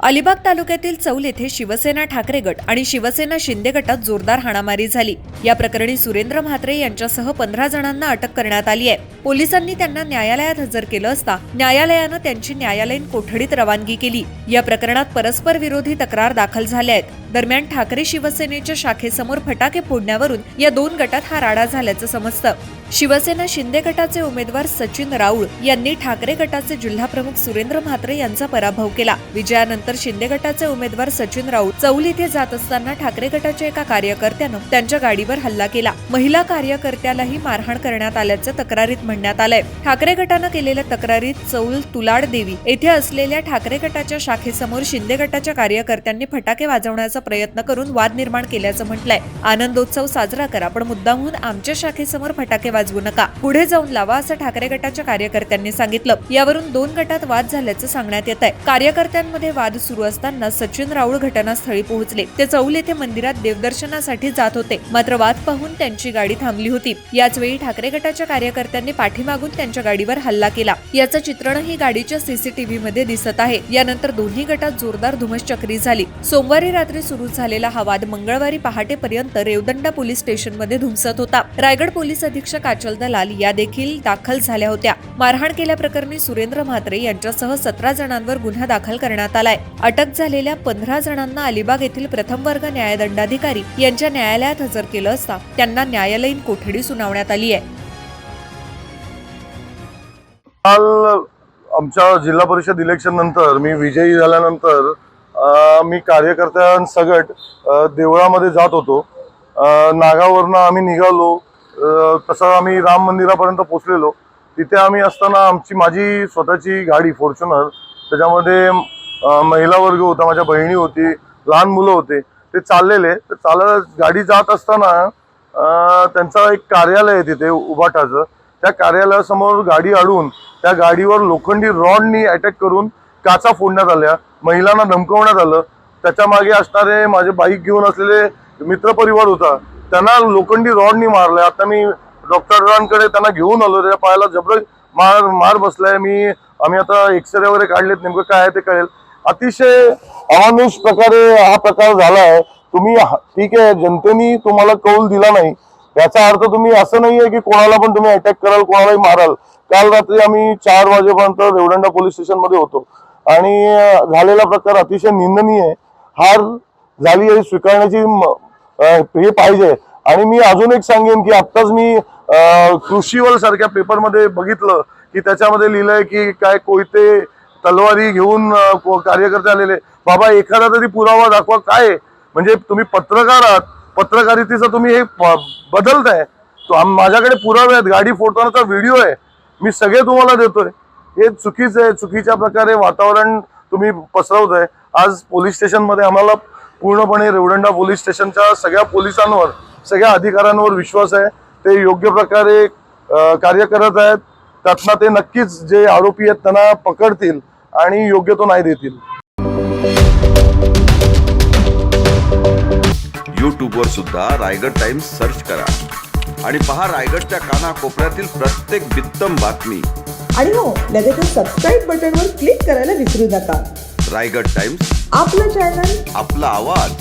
अलिबाग तालुक्यातील चौल येथे शिवसेना ठाकरे गट आणि शिवसेना शिंदे गटात जोरदार हाणामारी झाली। या प्रकरणी सुरेंद्र म्हात्रे यांच्यासह 15 जणांना अटक करण्यात आली आहे। पोलिसांनी त्यांना न्यायालयात हजर केलं असता न्यायालयानं त्यांची न्यायालयीन कोठडीत रवानगी केली। या प्रकरणात परस्पर विरोधी तक्रार दाखल झाल्या आहेत। दरम्यान ठाकरे शिवसेनेच्या शाखेसमोर फटाके फोडण्यावरून या दोन गटात हा राडा झाल्याचं समजतं। शिवसेना शिंदे गटाचे उमेदवार सचिन राऊळ यांनी ठाकरे गटाचे जिल्हाप्रमुख सुरेंद्र म्हात्रे यांचा पराभव केला। विजयानंतर शिंदे गटाचे उमेदवार सचिन राऊळ चौल येथे जात असताना ठाकरे गटाच्या एका कार्यकर्त्यानं त्यांच्या गाडीवर हल्ला केला। महिला कार्यकर्त्यालाही मारहाण करण्यात आल्याचं तक्रारीत म्हणण्यात आलंय। ठाकरे गटानं केलेल्या तक्रारीत चौल तुलाड देवी येथे असलेल्या ठाकरे गटाच्या शाखेसमोर शिंदे गटाच्या कार्यकर्त्यांनी फटाके वाजवण्याचा प्रयत्न करून वाद निर्माण केल्याचं म्हटलंय। आनंदोत्सव साजरा करा पण मुद्दामहून आमच्या शाखेसमोर फटाके वाजवू नका, पुढे जाऊन लावा असं ठाकरे गटाच्या कार्यकर्त्यांनी सांगितलं। यावरून दोन गटात वाद झाल्याचं सांगण्यात येत आहे। कार्यकर्त्यांमध्ये वाद सुरू असताना सचिन राऊळ घटनास्थळी पोहोचले। ते चौल येथे मंदिरात देवदर्शनासाठी जात होते, मात्र वाद पाहून त्यांची गाडी थांबली होती। याच वेळी ठाकरे गटाच्या कार्यकर्त्यांनी पाठीमागून त्यांच्या गाडीवर हल्ला केला। याचं चित्रणही गाडीच्या सीसीटीव्ही मध्ये दिसत आहे। यानंतर दोन्ही गटात जोरदार धुमश्चक्री झाली। सोमवारी रात्री सुरू झालेला हा वाद मंगळवारी पहाटेपर्यंत रेवदंडा पोलीस स्टेशनमध्ये धुमसत होता। रायगड पोलीस अधीक्षक आचल दलाल या देखील दाखल झाल्या होत्या। मारहाण केल्याप्रकरणी सुरेंद्र म्हात्रे यांच्यासह 17 जणांवर गुन्हा दाखल करण्यात आलाय। अटक झालेल्या 15 जणांना अलिबाग येथील प्रथम वर्ग न्यायदंडाधिकारी यांच्या न्यायालयात हजर केलं असता त्यांना न्यायालयीन कोठडी सुनावण्यात आली आहे। काल आमच्या जिल्हा परिषद इलेक्शन नंतर मी विजयी झाल्यानंतर मी कार्यकर्त्यांसगट देवळामध्ये जात होतो। नागावरनं आम्ही निघालो, तसं आम्ही राम मंदिरापर्यंत पोहोचलेलो। तिथे आम्ही असताना माझी स्वतःची गाडी फॉर्च्युनर, त्याच्यामध्ये महिला वर्ग होता, माझ्या बहिणी होती, लहान मुलं होते, ते चाललेले। तर चालत गाडी जात असताना त्यांचं एक कार्यालय आहे तिथे उभाटाचं, त्या कार्यालयासमोर गाडी अडवून त्या गाडीवर लोखंडी रॉडनी अटॅक करून काचा फोडण्यात आल्या। महिलांना धमकवण्यात आलं। त्याच्या मागे असणारे माझे बाईक घेऊन असलेले मित्रपरिवार होता, त्यांना लोखंडी रॉडनी मारलं। आता मी डॉक्टरांकडे त्यांना घेऊन आलो, त्याच्या पायाला जबर मार बसलाय। आम्ही आता एक्सरे वगैरे काढलेत, नेमकं काय आहे ते कळेल। अतिशय अमानुष प्रकारे हा प्रकार झाला आहे। तुम्ही ठीक आहे, जनतेने तुम्हाला कौल दिला नाही, याचा अर्थ तुम्ही असं नाहीये की कोणाला पण तुम्ही अटॅक कराल, कोणालाही माराल। काल रात्री आम्ही 4 वाजेपर्यंत रेवदंडा पोलीस स्टेशन मध्ये होतो आणि झालेला प्रकार अतिशय निंदनीय आहे। हार झाली हे स्वीकारण्याची हे पाहिजे। आणि मी अजून एक सांगेन की आत्ताच मी कृषीवल सारख्या पेपरमध्ये बघितलं की त्याच्यामध्ये लिहिलंय की काय कोयते तलवारी घेऊन कार्यकर्ते आलेले। बाबा, एखादा तरी पुरावा दाखवा। काय म्हणजे तुम्ही पत्रकार आहात, पत्रकारितेचं तुम्ही हे बदलताय। माझ्याकडे पुरावे आहेत, गाडी फोडतानाचा व्हिडिओ आहे, मी सगळे तुम्हाला देतोय। हे चुकीचं आहे। चुकीच्या प्रकारे वातावरण तुम्ही पसरवताय। आज पोलीस स्टेशन मध्ये आम्हाला पूर्णपणे रेवदंडा पोलीस स्टेशनच्या सगळ्या पोलिसांवर, सगळ्या अधिकाऱ्यांवर विश्वास आहे। ते योग्य प्रकारे कार्य करत आहेत। त्यातनं ते नक्कीच जे आरोपी आहेत त्यांना पकडतील आणि योग्य तो न्याय देतील। यूट्यूबवर सुद्धा रायगड टाइम्स सर्च करा आणि पहा रायगडच्या कानाकोपऱ्यातील प्रत्येक बित्तम बातमी। आणि हो, लगेच सबस्क्राईब बटनवर क्लिक करायला विसरू नका। रायगड टाइम्स, आपलं चॅनल, आपला आवाज।